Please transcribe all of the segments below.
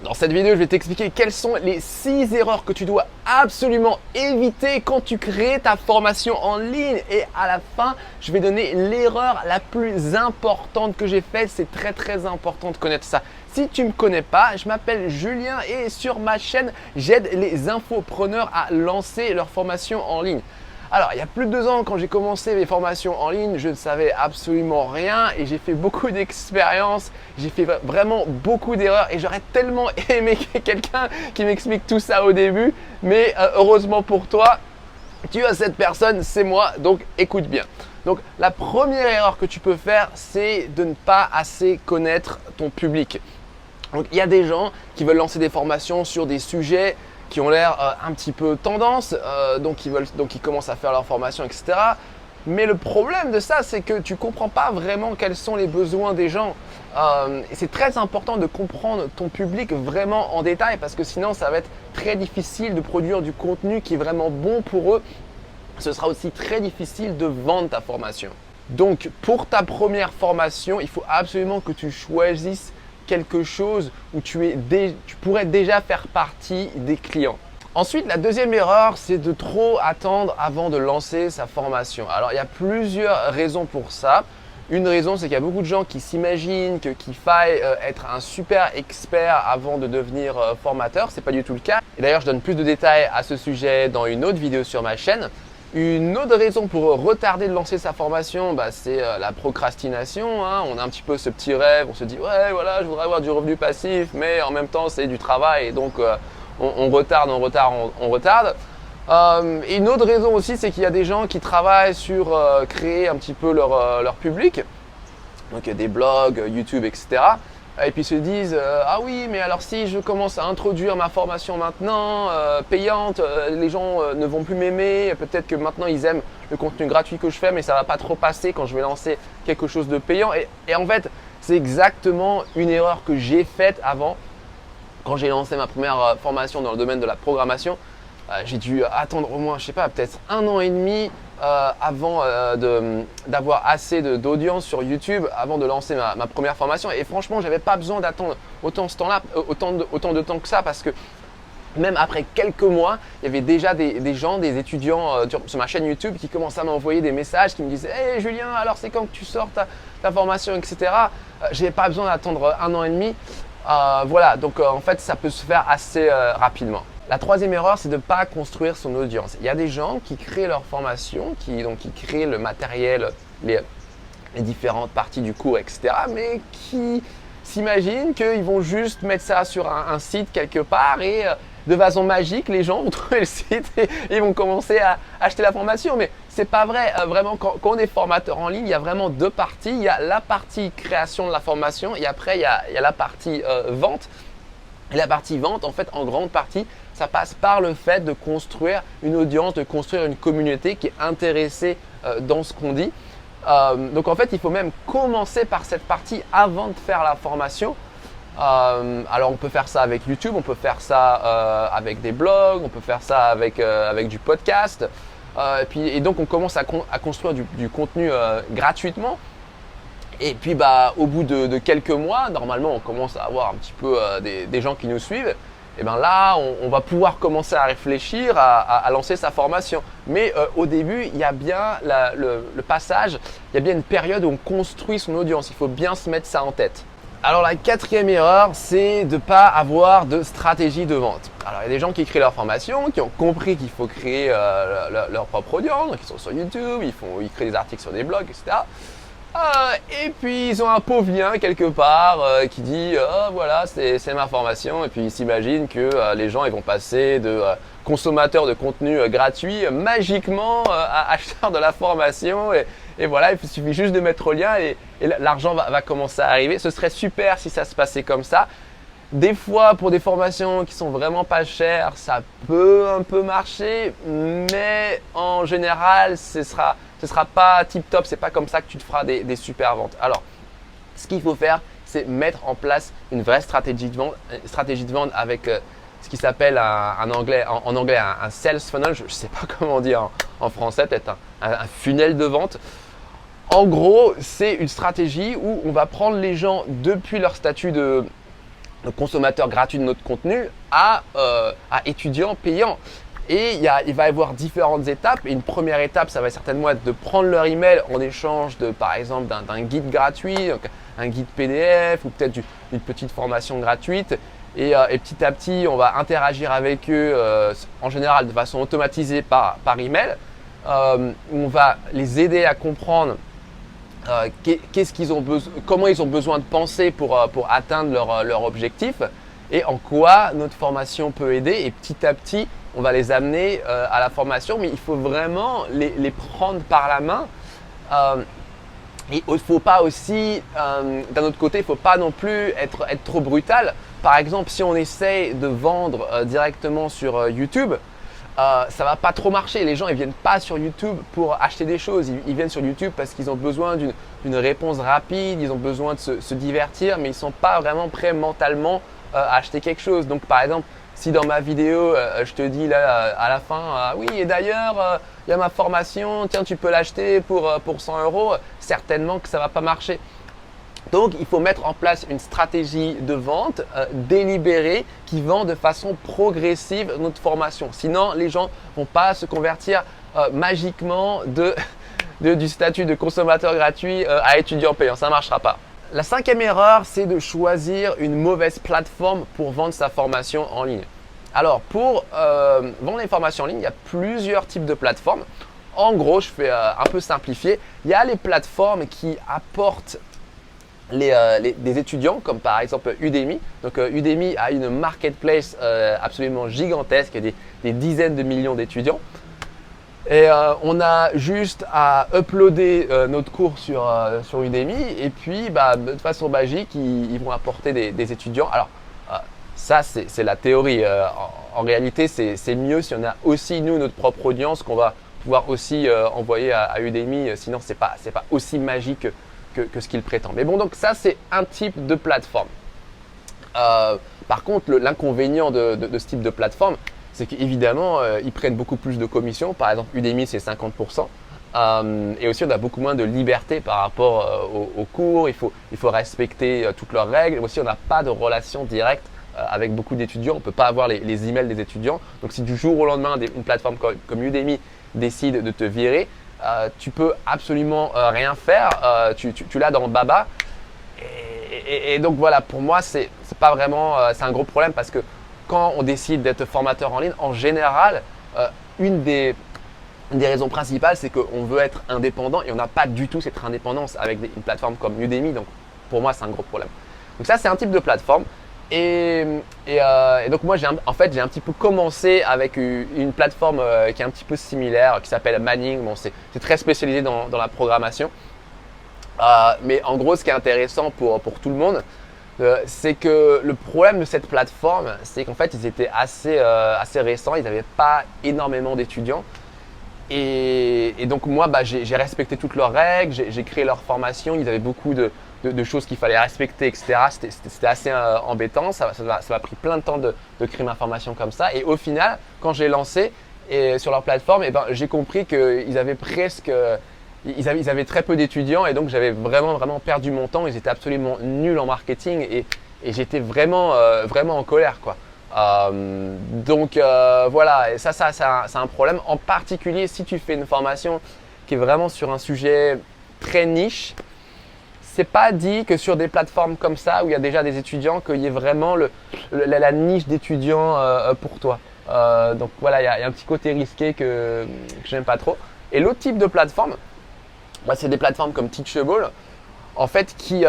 Dans cette vidéo, je vais t'expliquer quelles sont les 6 erreurs que tu dois absolument éviter quand tu crées ta formation en ligne. Et à la fin, je vais donner l'erreur la plus importante que j'ai faite. C'est très important de connaître ça. Si tu ne me connais pas, je m'appelle Julien et sur ma chaîne, j'aide les infopreneurs à lancer leur formation en ligne. Alors, il y a plus de 2 ans, quand j'ai commencé mes formations en ligne, je ne savais absolument rien et j'ai fait beaucoup d'expériences, j'ai fait vraiment beaucoup d'erreurs et j'aurais tellement aimé quelqu'un qui m'explique tout ça au début. Mais heureusement pour toi, tu as cette personne, c'est moi, donc écoute bien. Donc, la première erreur que tu peux faire, c'est de ne pas assez connaître ton public. Donc, il y a des gens qui veulent lancer des formations sur des sujets qui ont l'air un petit peu tendance, donc ils commencent à faire leur formation, etc. Mais le problème de ça, c'est que tu ne comprends pas vraiment quels sont les besoins des gens. Et c'est très important de comprendre ton public vraiment en détail parce que sinon, ça va être très difficile de produire du contenu qui est vraiment bon pour eux. Ce sera aussi très difficile de vendre ta formation. Donc, pour ta première formation, il faut absolument que tu choisisses quelque chose où tu pourrais déjà faire partie des clients. Ensuite, la deuxième erreur, c'est de trop attendre avant de lancer sa formation. Alors, il y a plusieurs raisons pour ça. Une raison, c'est qu'il y a beaucoup de gens qui s'imaginent qu'il faille être un super expert avant de devenir formateur. Ce n'est pas du tout le cas. Et d'ailleurs, je donne plus de détails à ce sujet dans une autre vidéo sur ma chaîne. Une autre raison pour retarder de lancer sa formation, c'est la procrastination. On a un petit peu ce petit rêve, on se dit ouais voilà, je voudrais avoir du revenu passif, mais en même temps c'est du travail et donc on retarde. Et une autre raison aussi, c'est qu'il y a des gens qui travaillent sur créer un petit peu leur public, donc des blogs, YouTube, etc. Et puis se disent ah oui, mais alors si je commence à introduire ma formation maintenant payante, les gens ne vont plus m'aimer. Peut-être que maintenant ils aiment le contenu gratuit que je fais, mais ça va pas trop passer quand je vais lancer quelque chose de payant. Et en fait, c'est exactement une erreur que j'ai faite avant. Quand j'ai lancé ma première formation dans le domaine de la programmation, j'ai dû attendre au moins, je sais pas, peut-être 1 an et demi avant d'avoir assez d'audience sur YouTube avant de lancer ma première formation. Et franchement, j'avais pas besoin d'attendre autant de temps que ça parce que même après quelques mois, il y avait déjà des gens, des étudiants sur ma chaîne YouTube qui commençaient à m'envoyer des messages qui me disaient « Hey Julien, alors c'est quand que tu sors ta formation, etc. » J'avais pas besoin d'attendre 1 an et demi. Voilà, donc en fait, ça peut se faire assez rapidement. La troisième erreur, c'est de ne pas construire son audience. Il y a des gens qui créent leur formation, qui créent le matériel, les différentes parties du cours, etc. mais qui s'imaginent qu'ils vont juste mettre ça sur un site quelque part et de façon magique, les gens vont trouver le site et ils vont commencer à acheter la formation. Mais ce n'est pas vrai. Vraiment, quand on est formateur en ligne, il y a vraiment 2 parties. Il y a la partie création de la formation et après, il y a la partie vente. Et la partie vente, en fait, en grande partie, ça passe par le fait de construire une audience, de construire une communauté qui est intéressée dans ce qu'on dit. Donc en fait, il faut même commencer par cette partie avant de faire la formation. Alors on peut faire ça avec YouTube, on peut faire ça avec des blogs, on peut faire ça avec du podcast. Et donc on commence à construire du contenu gratuitement. Et puis au bout de quelques mois, normalement on commence à avoir un petit peu des gens qui nous suivent. Et bien là, on va pouvoir commencer à réfléchir à lancer sa formation. Mais au début, il y a bien le passage, il y a bien une période où on construit son audience. Il faut bien se mettre ça en tête. Alors la 4e erreur, c'est de ne pas avoir de stratégie de vente. Alors il y a des gens qui créent leur formation, qui ont compris qu'il faut créer leur propre audience, donc ils sont sur YouTube, ils créent des articles sur des blogs, etc. Et puis ils ont un pauvre lien quelque part qui dit voilà c'est ma formation et puis ils s'imaginent que les gens ils vont passer de consommateurs de contenu gratuit magiquement à acheteurs de la formation et voilà, il suffit juste de mettre au lien et l'argent va commencer à arriver. Ce serait super si ça se passait comme ça. Des fois, pour des formations qui sont vraiment pas chères, ça peut un peu marcher, mais en général, ce sera pas tip top. C'est pas comme ça que tu te feras des super ventes. Alors, ce qu'il faut faire, c'est mettre en place une vraie stratégie de vente avec ce qui s'appelle en anglais un sales funnel. Je ne sais pas comment dire en français, peut-être un funnel de vente. En gros, c'est une stratégie où on va prendre les gens depuis leur statut de consommateurs gratuits de notre contenu à étudiants payants. Et il va y avoir différentes étapes. Et une première étape, ça va certainement être de prendre leur email en échange de, par exemple, d'un guide gratuit, donc un guide PDF ou peut-être une petite formation gratuite. Et petit à petit, on va interagir avec eux, en général de façon automatisée par email. On va les aider à comprendre comment ils ont besoin de penser pour atteindre leur objectif et en quoi notre formation peut aider. Et petit à petit, on va les amener à la formation, mais il faut vraiment les prendre par la main. Et il ne faut pas aussi, d'un autre côté, il ne faut pas non plus être trop brutal. Par exemple, si on essaye de vendre directement sur YouTube, ça ne va pas trop marcher. Les gens ne viennent pas sur YouTube pour acheter des choses. Ils viennent sur YouTube parce qu'ils ont besoin d'une réponse rapide, ils ont besoin de se divertir, mais ils ne sont pas vraiment prêts mentalement à acheter quelque chose. Donc par exemple, si dans ma vidéo, je te dis là à la fin, oui et d'ailleurs, il y a ma formation, tiens tu peux l'acheter pour 100 €, certainement que ça ne va pas marcher. Donc il faut mettre en place une stratégie de vente délibérée qui vend de façon progressive notre formation. Sinon les gens ne vont pas se convertir magiquement du statut de consommateur gratuit à étudiant payant, ça ne marchera pas. La cinquième erreur, c'est de choisir une mauvaise plateforme pour vendre sa formation en ligne. Alors, pour vendre les formations en ligne, il y a plusieurs types de plateformes. En gros, je fais un peu simplifié. Il y a les plateformes qui apportent des étudiants, comme par exemple Udemy. Donc, Udemy a une marketplace absolument gigantesque, des dizaines de millions d'étudiants. Et on a juste à uploader notre cours sur Udemy et puis de façon magique, ils vont apporter des étudiants. Alors ça, c'est la théorie. En réalité, c'est mieux si on a aussi nous notre propre audience qu'on va pouvoir aussi envoyer à Udemy. Sinon, c'est pas aussi magique que ce qu'ils prétendent. Mais bon, donc ça, c'est un type de plateforme. Par contre, l'inconvénient de ce type de plateforme, c'est qu'évidemment, ils prennent beaucoup plus de commissions. Par exemple, Udemy, c'est 50%. Et aussi, on a beaucoup moins de liberté par rapport aux cours. Il faut respecter toutes leurs règles. Aussi, on n'a pas de relation directe avec beaucoup d'étudiants. On ne peut pas avoir les emails des étudiants. Donc, si du jour au lendemain, une plateforme comme Udemy décide de te virer, tu peux absolument rien faire. Tu l'as dans Baba. Et donc, voilà, pour moi, c'est pas vraiment, c'est un gros problème parce que quand on décide d'être formateur en ligne, en général, une des raisons principales, c'est qu'on veut être indépendant et on n'a pas du tout cette indépendance avec une plateforme comme Udemy. Donc, pour moi, c'est un gros problème. Donc, ça, c'est un type de plateforme. Et donc, moi, j'ai un petit peu commencé avec une plateforme qui est un petit peu similaire, qui s'appelle Manning. Bon, c'est très spécialisé dans la programmation. Mais en gros, ce qui est intéressant pour tout le monde, c'est que le problème de cette plateforme, c'est qu'en fait, ils étaient assez récents, ils n'avaient pas énormément d'étudiants. Et donc moi, j'ai respecté toutes leurs règles, j'ai créé leur formation, ils avaient beaucoup de choses qu'il fallait respecter, etc. C'était assez embêtant, ça m'a pris plein de temps de créer ma formation comme ça. Et au final, quand j'ai lancé sur leur plateforme, j'ai compris qu'ils avaient ils avaient très peu d'étudiants et donc j'avais vraiment perdu mon temps. Ils étaient absolument nuls en marketing et j'étais vraiment en colère, quoi. Donc voilà, et ça c'est un problème. En particulier si tu fais une formation qui est vraiment sur un sujet très niche, c'est pas dit que sur des plateformes comme ça où il y a déjà des étudiants qu'il y ait vraiment la niche d'étudiants pour toi. Donc voilà, il y a un petit côté risqué que j'aime pas trop. Et l'autre type de plateforme, c'est des plateformes comme Teachable, en fait, qui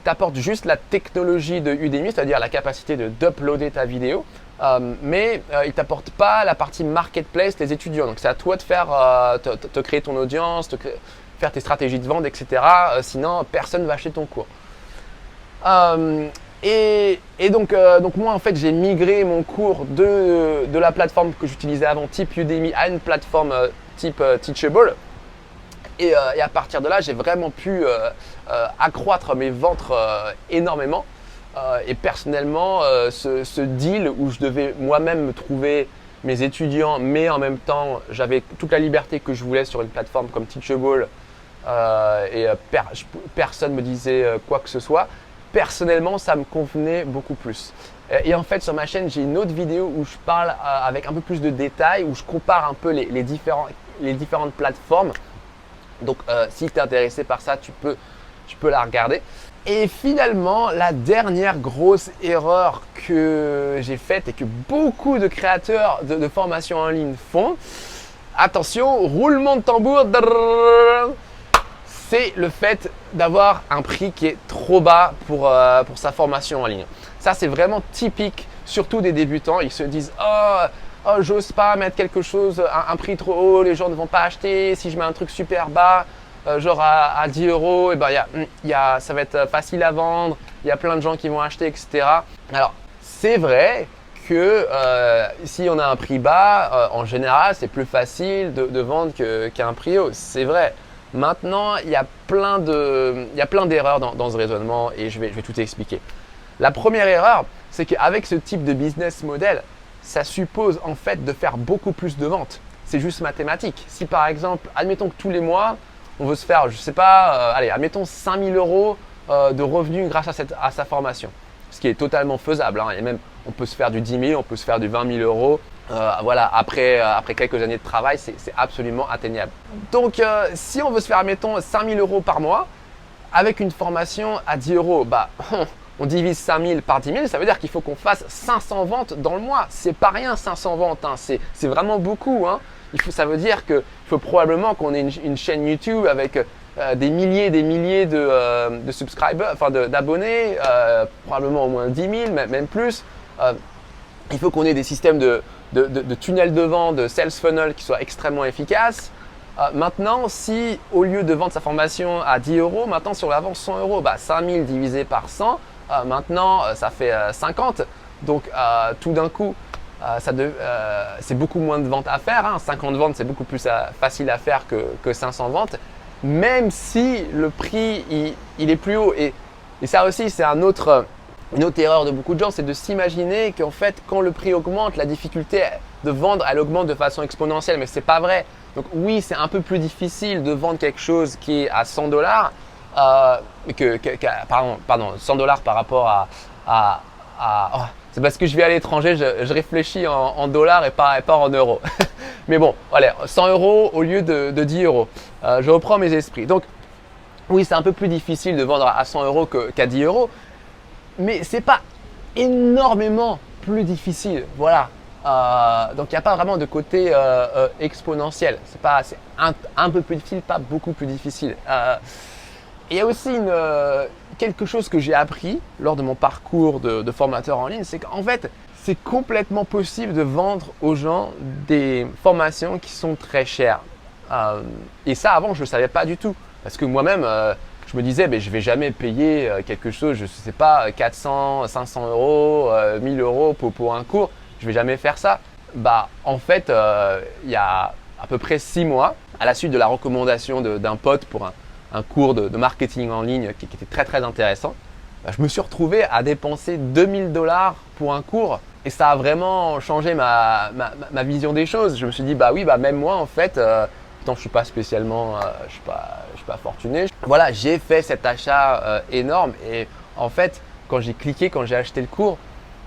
t'apportent juste la technologie de Udemy, c'est-à-dire la capacité d'uploader ta vidéo, mais ils ne t'apportent pas la partie marketplace des étudiants. Donc c'est à toi de faire, te créer ton audience, faire tes stratégies de vente, etc. Sinon, personne ne va acheter ton cours. Et donc moi, en fait, j'ai migré mon cours de la plateforme que j'utilisais avant, type Udemy, à une plateforme type Teachable. Et à partir de là, j'ai vraiment pu accroître mes ventes énormément. Et personnellement, ce deal où je devais moi-même me trouver mes étudiants, mais en même temps, j'avais toute la liberté que je voulais sur une plateforme comme Teachable et personne ne me disait quoi que ce soit. personnellement, ça me convenait beaucoup plus. Et en fait, sur ma chaîne, j'ai une autre vidéo où je parle avec un peu plus de détails, où je compare un peu les différentes plateformes. Donc, si tu es intéressé par ça, tu peux la regarder. Et finalement, la dernière grosse erreur que j'ai faite et que beaucoup de créateurs de formations en ligne font, attention, roulement de tambour, c'est le fait d'avoir un prix qui est trop bas pour sa formation en ligne. Ça, c'est vraiment typique, surtout des débutants. Ils se disent « Oh, j'ose pas mettre quelque chose, un prix trop haut, les gens ne vont pas acheter. Si je mets un truc super bas, genre à 10 €, et ben, ça va être facile à vendre. Il y a plein de gens qui vont acheter, etc. » Alors, c'est vrai que si on a un prix bas, en général, c'est plus facile de vendre qu'un prix haut. C'est vrai. Maintenant, il y a plein d'erreurs dans ce raisonnement et je vais tout expliquer. La première erreur, c'est qu'avec ce type de business model, ça suppose en fait de faire beaucoup plus de ventes. C'est juste mathématique. Si par exemple, admettons que tous les mois, on veut se faire, je ne sais pas, admettons 5 000 € de revenus grâce à sa formation. Ce qui est totalement faisable. Et même, on peut se faire du 10 000, on peut se faire du 20 000 €. Après quelques années de travail, c'est absolument atteignable. Donc, si on veut se faire, admettons, 5 000 € par mois, avec une formation à 10 €, on divise 5 000 par 10 000, ça veut dire qu'il faut qu'on fasse 500 ventes dans le mois. C'est pas rien 500 ventes, c'est vraiment beaucoup. Ça veut dire qu'il faut probablement qu'on ait une chaîne YouTube avec des milliers de subscribers, enfin d'abonnés, probablement au moins 10 000, même plus. Il faut qu'on ait des systèmes de tunnels de vente, de sales funnel qui soient extrêmement efficaces. Maintenant, si au lieu de vendre sa formation à 10 €, maintenant si on la vend 100 €, 5 000 divisé par 100, maintenant ça fait 50. Donc tout d'un coup, c'est beaucoup moins de ventes à faire. 50 ventes, c'est beaucoup plus facile à faire que 500 ventes. Même si le prix il est plus haut. Et ça aussi, c'est une autre erreur de beaucoup de gens, c'est de s'imaginer qu'en fait, quand le prix augmente, la difficulté de vendre, elle augmente de façon exponentielle. Mais ce n'est pas vrai. Donc oui, c'est un peu plus difficile de vendre quelque chose qui est à 100 $, pardon, 100 $ par rapport c'est parce que je vais à l'étranger, je réfléchis en dollars et pas en euros. Mais bon, voilà, 100 € au lieu de 10 €. Je reprends mes esprits. Donc oui, c'est un peu plus difficile de vendre à 100 € qu'à 10 €. Mais ce n'est pas énormément plus difficile. Voilà. Donc il n'y a pas vraiment de côté exponentiel. C'est un peu plus difficile, pas beaucoup plus difficile. Il y a aussi quelque chose que j'ai appris lors de mon parcours de formateur en ligne, c'est qu'en fait, c'est complètement possible de vendre aux gens des formations qui sont très chères. Et ça, avant, je ne le savais pas du tout. Parce que moi-même, je me disais, je ne vais jamais payer quelque chose, je ne sais pas, 400, 500 €, 1000 € pour un cours. Je ne vais jamais faire ça. En fait, il y a à peu près 6 mois, à la suite de la recommandation d'un pote pour un cours de marketing en ligne qui était très très intéressant, je me suis retrouvé à dépenser 2000 $ pour un cours. Et ça a vraiment changé ma vision des choses. Je me suis dit, même moi en fait, pourtant je suis pas spécialement, je suis pas fortuné. Voilà, j'ai fait cet achat énorme et en fait, quand j'ai acheté le cours,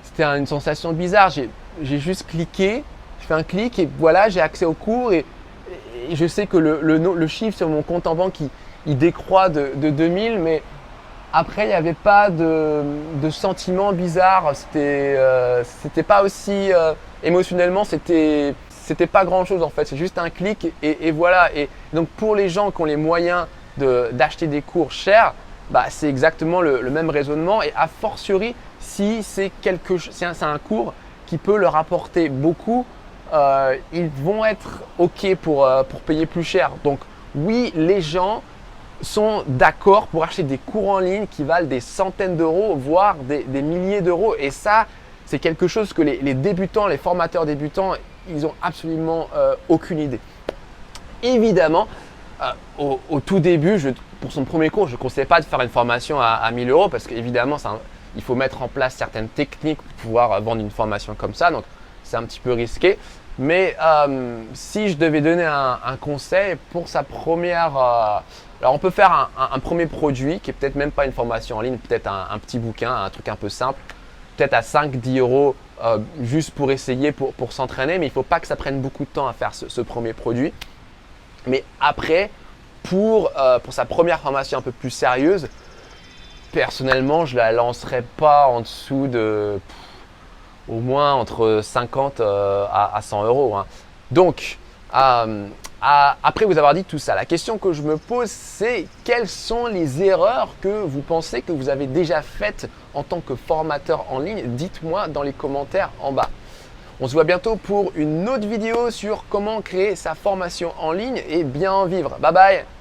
c'était une sensation bizarre. J'ai juste cliqué, je fais un clic et voilà, j'ai accès au cours et je sais que le chiffre sur mon compte en banque il décroît de 2000, mais après il n'y avait pas de sentiment bizarre. C'était pas aussi émotionnellement, c'était pas grand chose en fait. C'est juste un clic et voilà. Et donc pour les gens qui ont les moyens d'acheter des cours chers, c'est exactement le même raisonnement. Et a fortiori, si c'est un cours qui peut leur apporter beaucoup, ils vont être OK pour payer plus cher. Donc oui, les gens sont d'accord pour acheter des cours en ligne qui valent des centaines d'euros, voire des milliers d'euros. Et ça, c'est quelque chose que les débutants, les formateurs débutants, ils n'ont absolument aucune idée. Évidemment, au tout début, pour son premier cours, je ne conseille pas de faire une formation à 1000 € parce qu'évidemment, il faut mettre en place certaines techniques pour pouvoir vendre une formation comme ça. Donc, c'est un petit peu risqué. Mais si je devais donner un conseil pour sa première Alors on peut faire un premier produit qui est peut-être même pas une formation en ligne, peut-être un petit bouquin, un truc un peu simple, peut-être à 5-10 euros juste pour essayer, pour s'entraîner, mais il ne faut pas que ça prenne beaucoup de temps à faire ce premier produit. Mais après, pour sa première formation un peu plus sérieuse, personnellement, je ne la lancerai pas en dessous de au moins entre 50 à 100 euros. Hein. Donc, après vous avoir dit tout ça, la question que je me pose, c'est quelles sont les erreurs que vous pensez que vous avez déjà faites en tant que formateur en ligne? Dites-moi dans les commentaires en bas. On se voit bientôt pour une autre vidéo sur comment créer sa formation en ligne et bien en vivre. Bye bye!